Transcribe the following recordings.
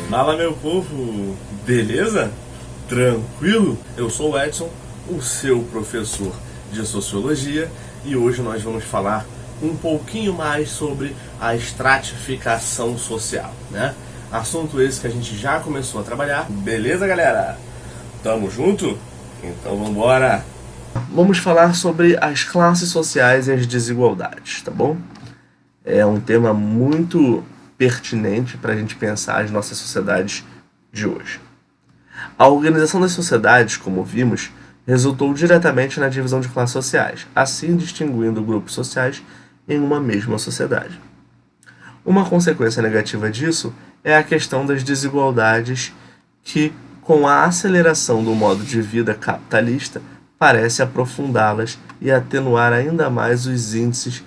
Fala, meu povo, beleza? Tranquilo? Eu sou o Edson, o seu professor de Sociologia, e hoje nós vamos falar um pouquinho mais sobre a estratificação social, né? Assunto esse que a gente já começou a trabalhar. Beleza, galera? Tamo junto? Então vambora! Vamos falar sobre as classes sociais e as desigualdades, tá bom? É um tema muito pertinente para a gente pensar as nossas sociedades de hoje. A organização das sociedades, como vimos, resultou diretamente na divisão de classes sociais, assim distinguindo grupos sociais em uma mesma sociedade. Uma consequência negativa disso é a questão das desigualdades que, com a aceleração do modo de vida capitalista, parece aprofundá-las e atenuar ainda mais os índices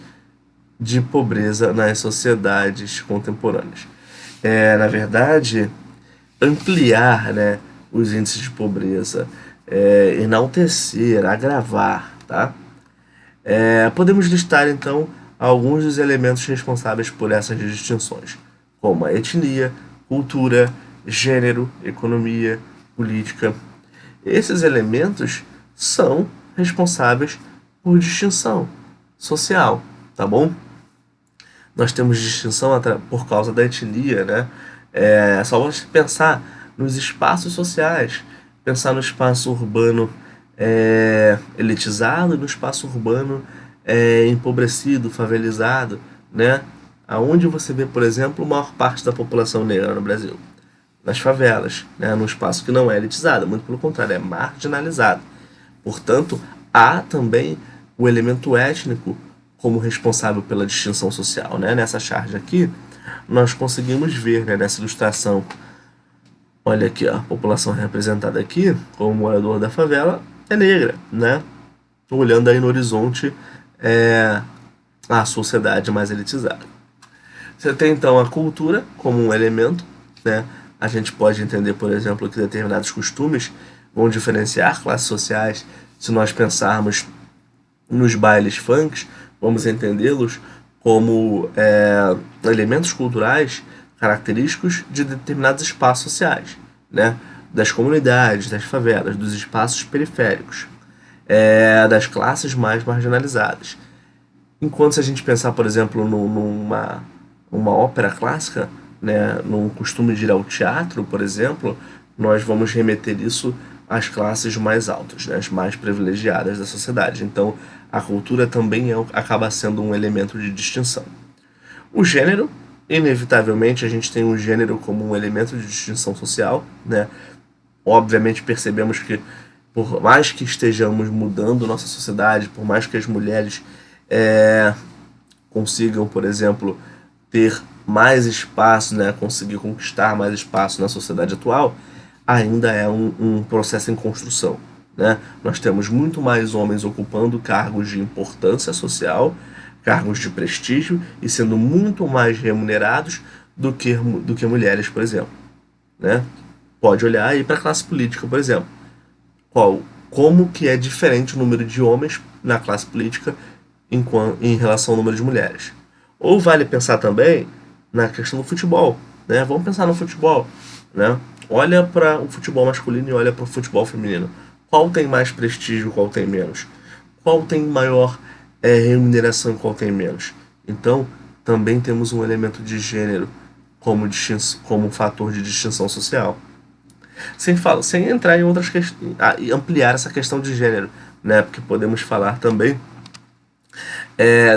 de pobreza nas sociedades contemporâneas. Na verdade, ampliar, né, os índices de pobreza, enaltecer, agravar, tá? Podemos listar, então, alguns dos elementos responsáveis por essas distinções, como a etnia, cultura, gênero, economia, política. Esses elementos são responsáveis por distinção social, tá bom? Nós temos distinção por causa da etnia, né? Só vamos pensar nos espaços sociais, pensar no espaço urbano elitizado, no espaço urbano empobrecido, favelizado, né? Aonde você vê, por exemplo, a maior parte da população negra no Brasil? Nas favelas, né? No espaço que não é elitizado, muito pelo contrário, é marginalizado. Portanto, há também o elemento étnico como responsável pela distinção social, né? Nessa charge aqui, nós conseguimos ver, né, nessa ilustração, olha aqui, ó, a população representada aqui, como morador da favela, é negra, né? Olhando aí no horizonte a sociedade mais elitizada. Você tem, então, a cultura como um elemento, né? A gente pode entender, por exemplo, que determinados costumes vão diferenciar classes sociais. Se nós pensarmos nos bailes funks, vamos entendê-los como elementos culturais característicos de determinados espaços sociais, né? Das comunidades, das favelas, dos espaços periféricos, das classes mais marginalizadas. Enquanto se a gente pensar, por exemplo, numa ópera clássica, né, num costume de ir ao teatro, por exemplo, nós vamos remeter isso às classes mais altas, né, as mais privilegiadas da sociedade. Então, a cultura também acaba sendo um elemento de distinção. O gênero, inevitavelmente, a gente tem o gênero como um elemento de distinção social, né? Obviamente percebemos que, por mais que estejamos mudando nossa sociedade, por mais que as mulheres consigam, por exemplo, ter mais espaço, né, conseguir conquistar mais espaço na sociedade atual, ainda é um processo em construção, né? Nós temos muito mais homens ocupando cargos de importância social, cargos de prestígio e sendo muito mais remunerados do que mulheres, por exemplo, né? Pode olhar aí para a classe política, por exemplo. Como que é diferente o número de homens na classe política em relação ao número de mulheres. Ou vale pensar também na questão do futebol, né? Vamos pensar no futebol, né? Olha para o futebol masculino e olha para o futebol feminino. Qual tem mais prestígio, qual tem menos? Qual tem maior remuneração e qual tem menos? Então, também temos um elemento de gênero como um fator de distinção social. Sem entrar em outras questões, e ampliar essa questão de gênero, né? Porque podemos falar também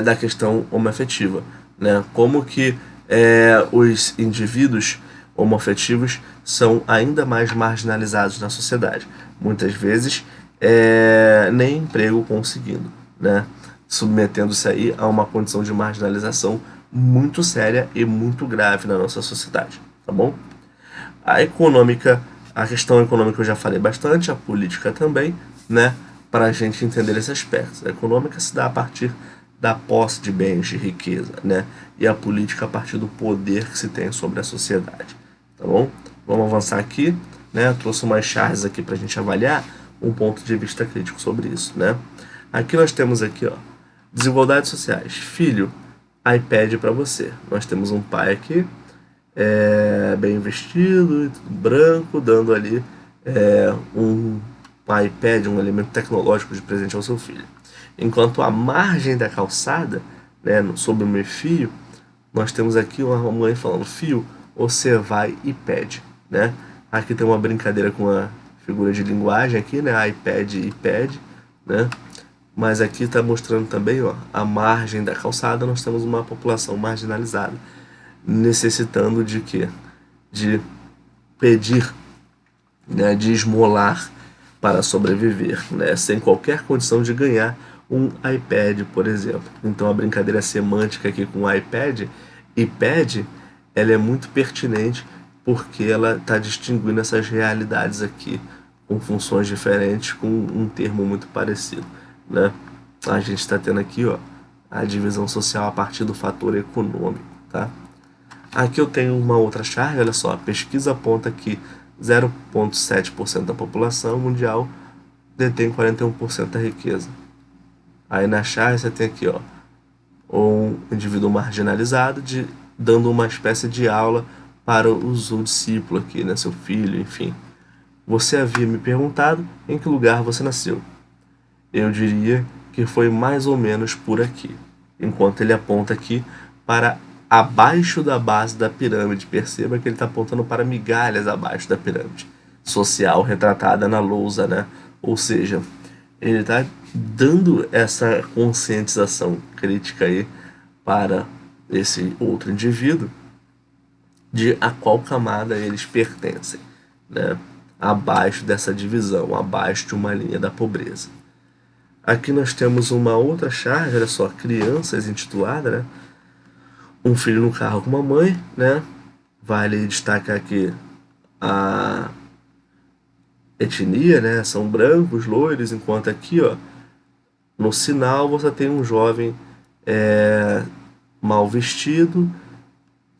da questão homoafetiva, né? Como que os indivíduos homoafetivos são ainda mais marginalizados na sociedade. Muitas vezes nem emprego conseguindo, né? Submetendo-se aí a uma condição de marginalização muito séria e muito grave na nossa sociedade, tá bom? A questão econômica eu já falei bastante, a política também, né? Para a gente entender esse aspecto. A econômica se dá a partir da posse de bens, de riqueza, né? E a política a partir do poder que se tem sobre a sociedade, tá bom? Vamos avançar aqui, né? Eu trouxe umas charges aqui para a gente avaliar um ponto de vista crítico sobre isso, né? Aqui nós temos aqui, ó, desigualdades sociais. Filho, iPad para você. Nós temos um pai aqui bem vestido, tudo branco, dando ali um iPad, um elemento tecnológico de presente ao seu filho. Enquanto a margem da calçada, né, sob o meio fio, nós temos aqui uma mãe falando: filho, você vai e pede, né? Aqui tem uma brincadeira com a figura de linguagem aqui, né? iPad e pad, né? Mas aqui está mostrando também, ó, a margem da calçada. Nós temos uma população marginalizada necessitando de quê? De pedir, né? De esmolar para sobreviver, né? Sem qualquer condição de ganhar um iPad, por exemplo. Então a brincadeira semântica aqui com o iPad e pad, ela é muito pertinente porque ela está distinguindo essas realidades aqui com funções diferentes, com um termo muito parecido, né? A gente está tendo aqui, ó, a divisão social a partir do fator econômico, tá? Aqui eu tenho uma outra charge, olha só, a pesquisa aponta que 0,7% da população mundial detém 41% da riqueza. Aí na charge você tem aqui, ó, um indivíduo marginalizado dando uma espécie de aula para o seu discípulo aqui, né, seu filho, enfim. Você havia me perguntado em que lugar você nasceu. Eu diria que foi mais ou menos por aqui. Enquanto ele aponta aqui para abaixo da base da pirâmide. Perceba que ele está apontando para migalhas abaixo da pirâmide social retratada na lousa, né? Ou seja, ele está dando essa conscientização crítica aí para esse outro indivíduo de a qual camada eles pertencem, né? Abaixo dessa divisão, abaixo de uma linha da pobreza. Aqui nós temos uma outra charge, olha só, crianças intitulada, né? Um filho no carro com uma mãe, né? Vale destacar aqui a etnia, né? São brancos, loiros, enquanto aqui, ó, no sinal você tem um jovem mal vestido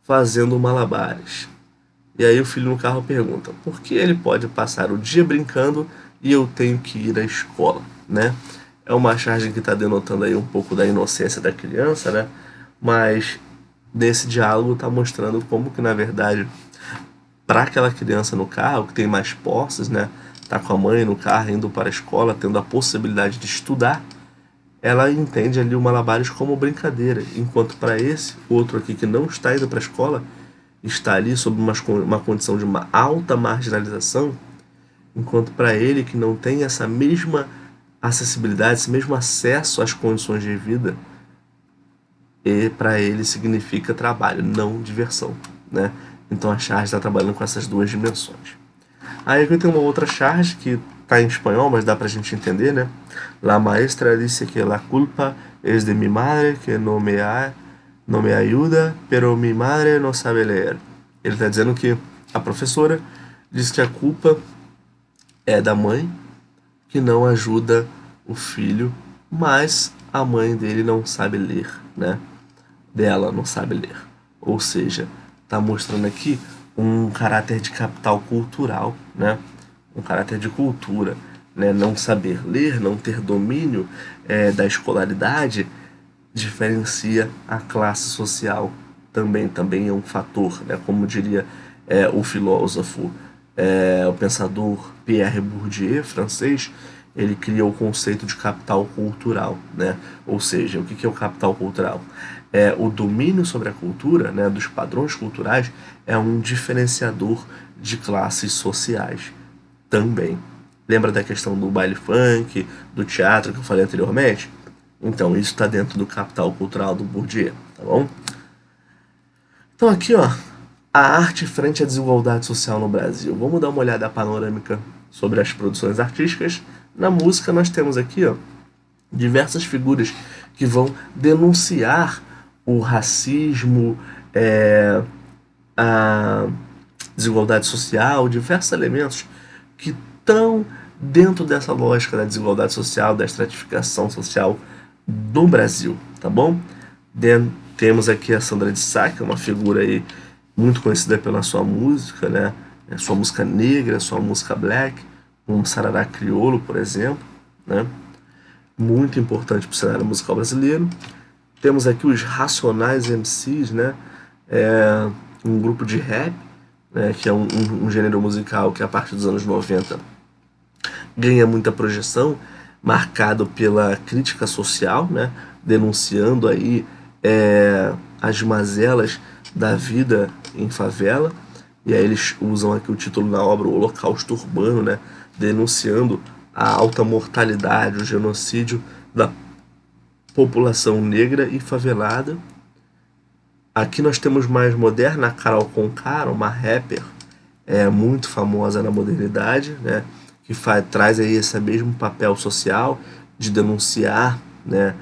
fazendo malabares. E aí o filho no carro pergunta: por que ele pode passar o dia brincando e eu tenho que ir à escola, né? É uma charge que está denotando aí um pouco da inocência da criança, né? Mas nesse diálogo está mostrando como que, na verdade, para aquela criança no carro, que tem mais posses, né? Tá com a mãe no carro, indo para a escola, tendo a possibilidade de estudar, ela entende ali o malabares como brincadeira. Enquanto para esse outro aqui que não está indo para a escola, está ali sob uma condição de uma alta marginalização, enquanto para ele que não tem essa mesma acessibilidade, esse mesmo acesso às condições de vida, e para ele significa trabalho, não diversão, né? Então a charge está trabalhando com essas duas dimensões. Aí aqui tem uma outra charge que está em espanhol, mas dá para a gente entender, né? La maestra dice que la culpa es de mi madre que no me ayuda, pero mi madre no sabe leer. Ele está dizendo que a professora diz que a culpa é da mãe que não ajuda o filho, mas a mãe dele não sabe ler, né? Dela não sabe ler. Ou seja, está mostrando aqui um caráter de capital cultural, né? Um caráter de cultura, né? Não saber ler, não ter domínio da escolaridade diferencia a classe social. Também é um fator, né? Como diria o filósofo, o pensador Pierre Bourdieu, francês. Ele criou o conceito de capital cultural, né? Ou seja, o que é o capital cultural? O domínio sobre a cultura, né, dos padrões culturais, é um diferenciador de classes sociais também. Lembra da questão do baile funk, do teatro que eu falei anteriormente? Então, isso está dentro do capital cultural do Bourdieu, tá bom? Então aqui, ó, a arte frente à desigualdade social no Brasil. Vamos dar uma olhada panorâmica sobre as produções artísticas. Na música nós temos aqui, ó, diversas figuras que vão denunciar o racismo, a desigualdade social, diversos elementos que estão dentro dessa lógica da desigualdade social, da estratificação social do Brasil, tá bom? Temos aqui a Sandra de Sá, que é uma figura aí muito conhecida pela sua música, né? Sua música negra, sua música black, um sarará crioulo, por exemplo, né? Muito importante para o cenário musical brasileiro. Temos aqui os Racionais MCs, né? um grupo de rap, né, que é um gênero musical que a partir dos anos 90 ganha muita projeção, marcado pela crítica social, né, denunciando aí as mazelas da vida em favela. E aí eles usam aqui o título da obra, o Holocausto Urbano, né, denunciando a alta mortalidade, o genocídio da população negra e favelada. Aqui nós temos mais moderna a Carol Conká, uma rapper muito famosa na modernidade, né, que traz aí esse mesmo papel social de denunciar, né,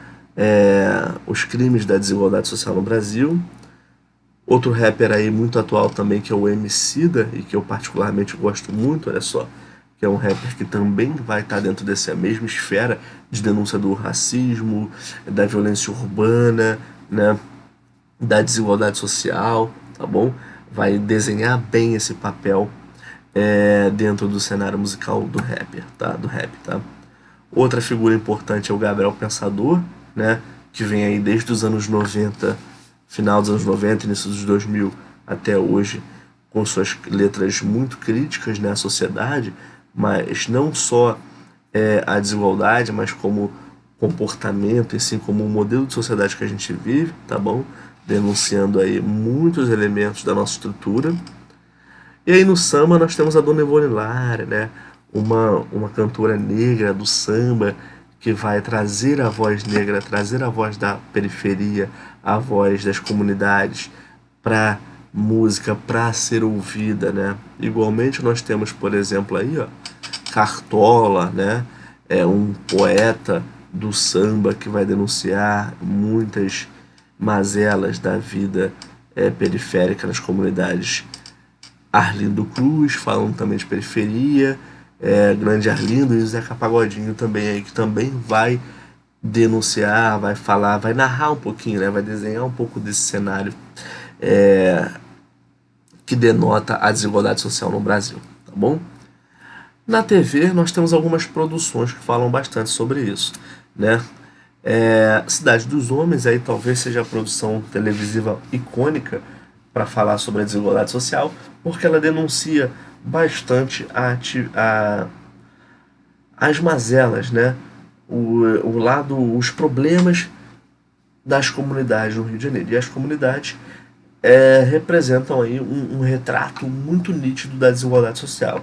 os crimes da desigualdade social no Brasil. Outro rapper aí muito atual também, que é o Emicida, e que eu particularmente gosto muito, olha só, que é um rapper que também vai estar dentro dessa mesma esfera de denúncia do racismo, da violência urbana, né, da desigualdade social, tá bom? Vai desenhar bem esse papel dentro do cenário musical do rapper, tá? Do rap, tá? Outra figura importante é o Gabriel Pensador, né? Que vem aí desde os anos 90, final dos anos 90, início dos 2000 até hoje, com suas letras muito críticas, né, à sociedade, mas não só a desigualdade, mas como comportamento, assim como o modelo de sociedade que a gente vive, tá bom? Denunciando aí muitos elementos da nossa estrutura. E aí no samba nós temos a Dona Ivone Lara, né? Uma cantora negra do samba que vai trazer a voz negra, trazer a voz da periferia, a voz das comunidades para música, para ser ouvida, né? Igualmente nós temos, por exemplo, aí, ó, Cartola, né? É um poeta do samba que vai denunciar muitas mazelas da vida periférica nas comunidades. Arlindo Cruz, falando também de periferia, Grande Arlindo, e o Zeca Pagodinho também aí, que também vai denunciar, vai falar, vai narrar um pouquinho, né, vai desenhar um pouco desse cenário que denota a desigualdade social no Brasil, tá bom? Na TV nós temos algumas produções que falam bastante sobre isso, né? Cidade dos Homens aí talvez seja a produção televisiva icônica para falar sobre a desigualdade social, porque ela denuncia bastante as mazelas, né? Os problemas das comunidades no Rio de Janeiro. E as comunidades representam aí um retrato muito nítido da desigualdade social.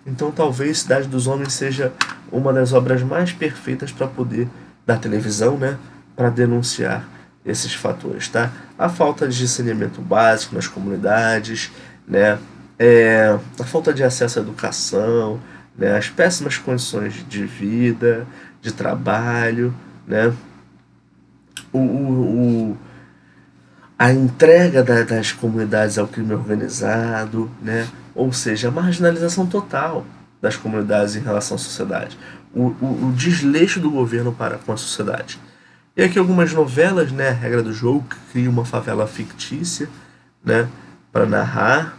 Então talvez Cidade dos Homens seja uma das obras mais perfeitas para poder, da televisão, né, para denunciar esses fatores, tá? A falta de saneamento básico nas comunidades, né, a falta de acesso à educação, né, as péssimas condições de vida, de trabalho, né, a entrega das comunidades ao crime organizado, né, ou seja, a marginalização total das comunidades em relação à sociedade, o desleixo do governo para com a sociedade. E aqui algumas novelas, né, a Regra do Jogo, que cria uma favela fictícia, né, para narrar.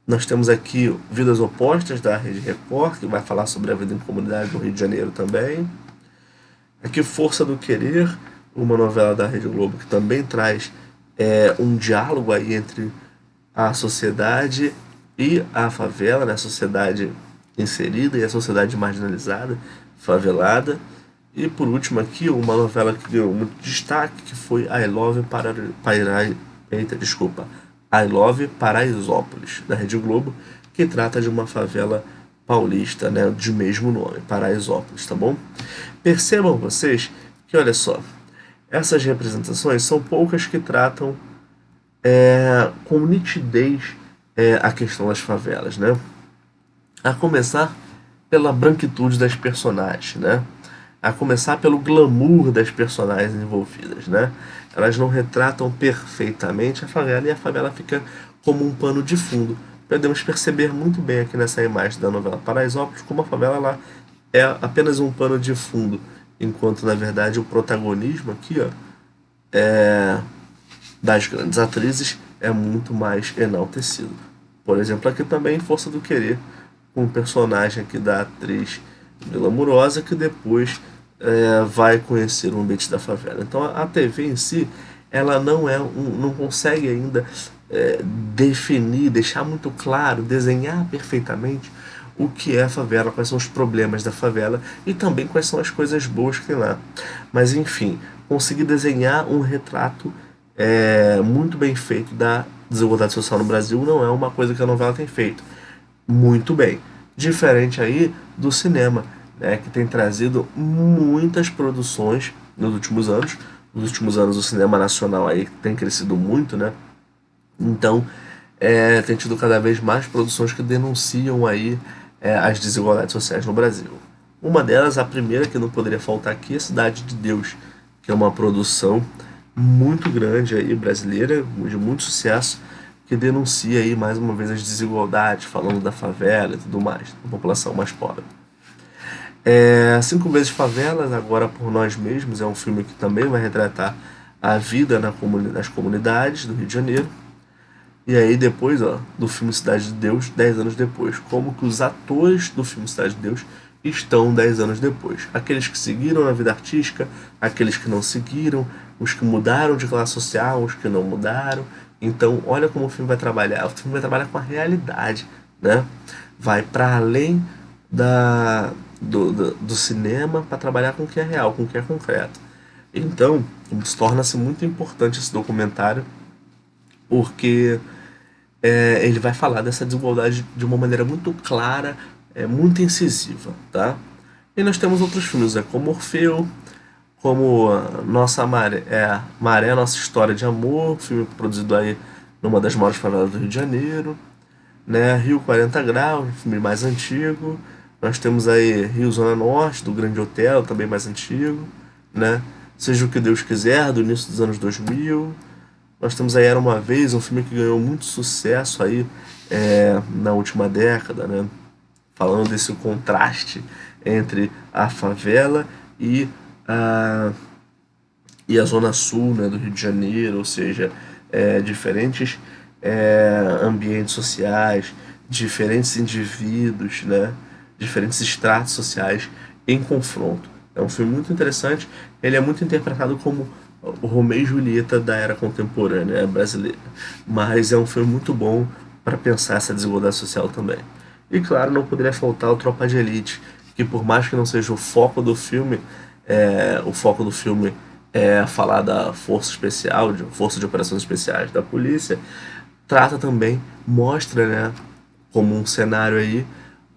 Nós temos aqui Vidas Opostas, da Rede Record, que vai falar sobre a vida em comunidade no Rio de Janeiro também. Aqui Força do Querer, uma novela da Rede Globo, que também traz um diálogo aí entre a sociedade e a favela, né, a sociedade inserida e a sociedade marginalizada, favelada. E por último aqui, uma novela que ganhou muito destaque, que foi I Love Paraisópolis, da Rede Globo, que trata de uma favela paulista, né, de mesmo nome, Paraisópolis, tá bom? Percebam vocês que, olha só, essas representações são poucas que tratam com nitidez a questão das favelas, né? A começar pela branquitude das personagens, né? A começar pelo glamour das personagens envolvidas, né? Elas não retratam perfeitamente a favela e a favela fica como um pano de fundo. Podemos perceber muito bem aqui nessa imagem da novela Paraisópolis como a favela lá é apenas um pano de fundo, enquanto na verdade o protagonismo aqui, ó, das grandes atrizes é muito mais enaltecido. Por exemplo, aqui também Força do Querer, com o personagem aqui da atriz glamurosa que depois vai conhecer o ambiente da favela. Então a TV em si, ela não consegue ainda definir, deixar muito claro, desenhar perfeitamente o que é a favela, quais são os problemas da favela e também quais são as coisas boas que tem lá. Mas enfim, conseguir desenhar um retrato muito bem feito da desigualdade social no Brasil não é uma coisa que a novela tem feito muito bem. Diferente aí do cinema, né, que tem trazido muitas produções nos últimos anos. Nos últimos anos o cinema nacional aí tem crescido muito, né? Então, tem tido cada vez mais produções que denunciam aí as desigualdades sociais no Brasil. Uma delas, a primeira que não poderia faltar aqui, é Cidade de Deus, que é uma produção muito grande aí brasileira, de muito sucesso, que denuncia aí mais uma vez as desigualdades, falando da favela e tudo mais, da população mais pobre. Cinco Vezes Favelas, Agora por Nós Mesmos, é um filme que também vai retratar a vida nas comunidades do Rio de Janeiro. E aí depois, ó, do filme Cidade de Deus, 10 anos depois, como que os atores do filme Cidade de Deus estão 10 anos depois. Aqueles que seguiram na vida artística, aqueles que não seguiram, os que mudaram de classe social, os que não mudaram. Então, olha como o filme vai trabalhar. O filme vai trabalhar com a realidade, né? Vai para além do cinema para trabalhar com o que é real, com o que é concreto. Então, torna-se muito importante esse documentário, porque ele vai falar dessa desigualdade de uma maneira muito clara, muito incisiva, tá? E nós temos outros filmes, como Orfeu, como Nossa Maré, Maré, Nossa História de Amor, filme produzido aí numa das maiores favelas do Rio de Janeiro, né? Rio 40 Graus, um filme mais antigo. Nós temos aí Rio Zona Norte, do Grande Hotel, também mais antigo, né? Seja o que Deus quiser, do início dos anos 2000. Nós temos aí Era Uma Vez, um filme que ganhou muito sucesso aí na última década, né? Falando desse contraste entre a favela a, e a Zona Sul, né, do Rio de Janeiro, ou seja, diferentes ambientes sociais, diferentes indivíduos, né, diferentes estratos sociais em confronto. É um filme muito interessante, ele é muito interpretado como o Romeu e Julieta da era contemporânea brasileira, mas é um filme muito bom para pensar essa desigualdade social também. E claro, não poderia faltar o Tropa de Elite, que por mais que não seja o foco do filme é falar da força especial, força de operações especiais da polícia, trata também, mostra, né, como um cenário aí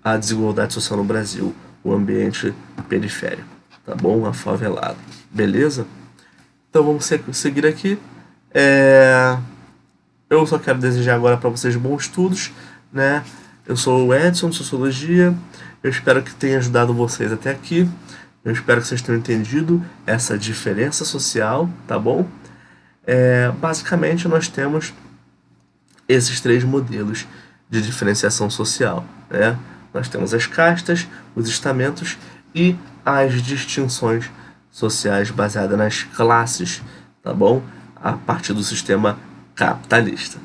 a desigualdade social no Brasil, o ambiente periférico, tá bom? A favelada, beleza? Então vamos seguir aqui. Eu só quero desejar agora para vocês bons estudos, né? Eu sou o Edson, de Sociologia. Eu espero que tenha ajudado vocês até aqui. Eu espero que vocês tenham entendido essa diferença social, tá bom? Basicamente, nós temos esses três modelos de diferenciação social, né? Nós temos as castas, os estamentos e as distinções sociais baseadas nas classes, tá bom? A partir do sistema capitalista.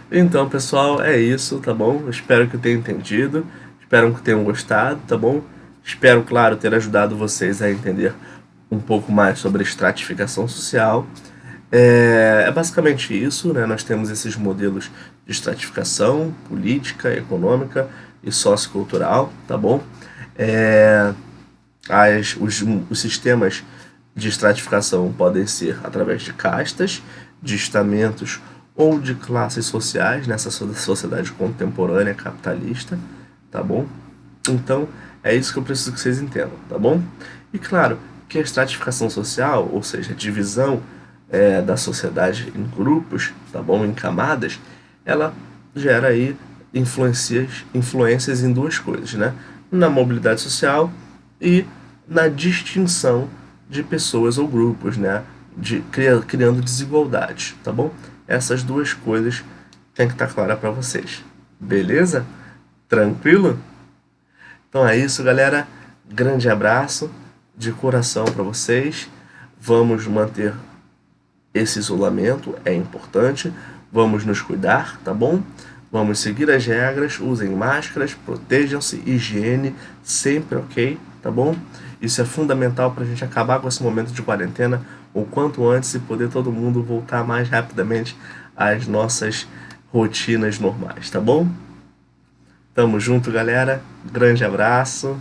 Então, pessoal, é isso, tá bom? Eu espero que tenham entendido, espero que tenham gostado, tá bom? Espero, claro, ter ajudado vocês a entender um pouco mais sobre a estratificação social. É basicamente isso, né? Nós temos esses modelos de estratificação política, econômica e sociocultural, tá bom? Os sistemas de estratificação podem ser através de castas, de estamentos ou de classes sociais nessa sociedade contemporânea capitalista, tá bom? Então, é isso que eu preciso que vocês entendam, tá bom? E claro, que a estratificação social, ou seja, a divisão da sociedade em grupos, tá bom? Em camadas, ela gera aí influências em duas coisas, né? Na mobilidade social e na distinção de pessoas ou grupos, né? Criando desigualdades, tá bom? Essas duas coisas tem que estar clara para vocês, beleza? Tranquilo? Então é isso, galera. Grande abraço de coração para vocês. Vamos manter esse isolamento, é importante. Vamos nos cuidar, tá bom? Vamos seguir as regras, usem máscaras, protejam-se, higiene, sempre ok, tá bom? Isso é fundamental para a gente acabar com esse momento de quarentena o quanto antes e poder todo mundo voltar mais rapidamente às nossas rotinas normais, tá bom? Tamo junto, galera. Grande abraço.